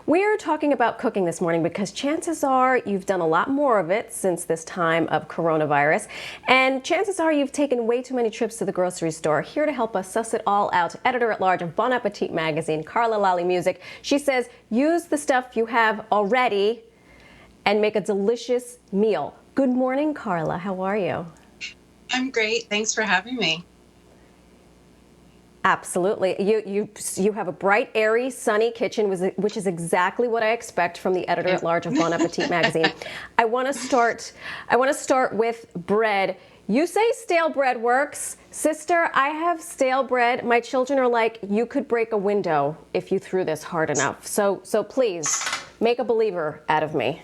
We're talking about cooking this morning because chances are you've done a lot more of it since this time of coronavirus, and chances are you've taken way too many trips to the grocery store. Here to help us suss it all out, editor-at-large of Bon Appetit magazine, Carla Lalli Music. She says, use the stuff you have already and make a delicious meal. Good morning, Carla. How are you? I'm great. Thanks for having me. Absolutely. You have a bright, airy, sunny kitchen, which is exactly what I expect from the editor-at-large of Bon Appetit magazine. I want to start with bread. You say stale bread works. Sister, I have stale bread. My children are like, you could break a window if you threw this hard enough. So please, make a believer out of me.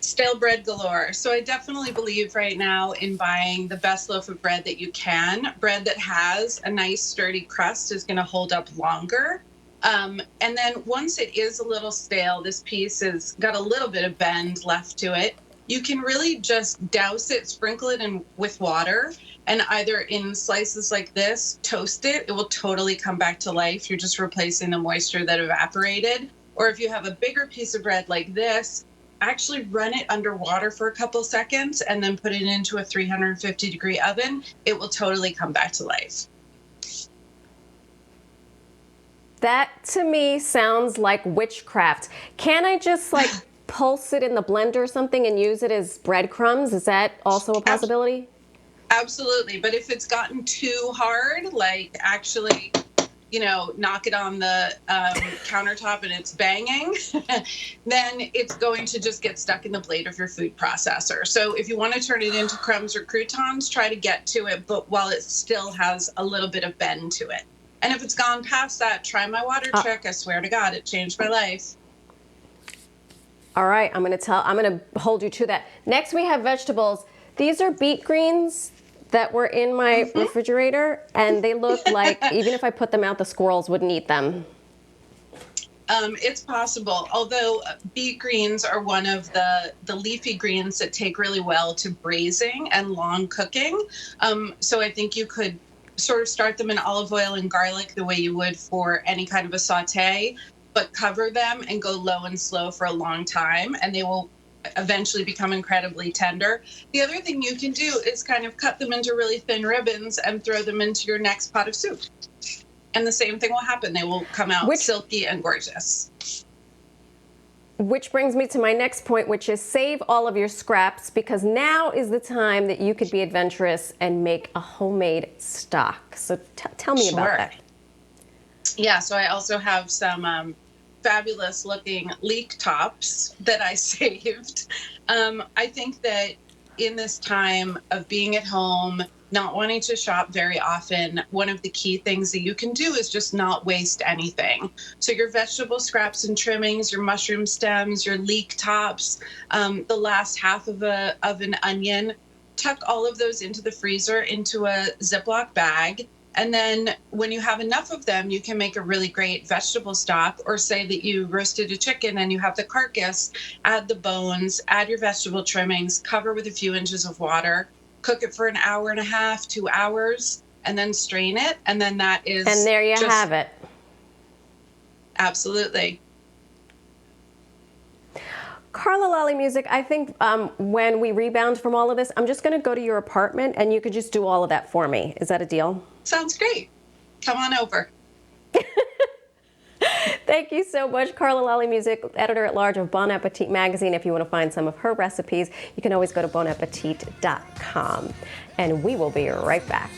Stale bread galore. So I definitely believe right now in buying the best loaf of bread that you can. Bread that has a nice sturdy crust is going to hold up longer. And then once it is a little stale, this piece has got a little bit of bend left to it. You can really just douse it, sprinkle it in with water, and either in slices like this, toast it. It will totally come back to life. You're just replacing the moisture that evaporated. Or if you have a bigger piece of bread like this, actually run it underwater for a couple seconds and then put it into a 350-degree oven. It will totally come back to life. That to me sounds like witchcraft. Can I just pulse it in the blender or something and use it as breadcrumbs? Is that also a possibility? Absolutely. But if it's gotten too hard, like actually, knock it on the countertop and it's banging, then it's going to just get stuck in the blade of your food processor. So if you want to turn it into crumbs or croutons, try to get to it, but while it still has a little bit of bend to it. And if it's gone past that, try my water trick. I swear to God, it changed my life. All right, I'm going to hold you to that. Next, we have vegetables. These are beet greens that were in my refrigerator, and they look like, even if I put them out, the squirrels wouldn't eat them. It's possible, although beet greens are one of the leafy greens that take really well to braising and long cooking. So I think you could sort of start them in olive oil and garlic the way you would for any kind of a saute, but cover them and go low and slow for a long time, and they will eventually become incredibly tender. The other thing you can do is kind of cut them into really thin ribbons and throw them into your next pot of soup. And the same thing will happen. They will come out silky and gorgeous. Which brings me to my next point, which is save all of your scraps, because now is the time that you could be adventurous and make a homemade stock. So tell me about that. Yeah, so I also have some fabulous looking leek tops that I saved. I think that in this time of being at home, not wanting to shop very often, one of the key things that you can do is just not waste anything. So your vegetable scraps and trimmings, your mushroom stems, your leek tops, the last half of an onion, tuck all of those into the freezer into a Ziploc bag. And then when you have enough of them, you can make a really great vegetable stock, or say that you roasted a chicken and you have the carcass, add the bones, add your vegetable trimmings, cover with a few inches of water, cook it for an hour and a half, 2 hours, and then strain it. And then that is... And there you have it. Absolutely. Carla Lalli Music, I think when we rebound from all of this, I'm just going to go to your apartment and you could just do all of that for me. Is that a deal? Sounds great. Come on over. Thank you so much, Carla Lalli Music, editor-at-large of Bon Appetit magazine. If you want to find some of her recipes, you can always go to bonappetit.com. And we will be right back.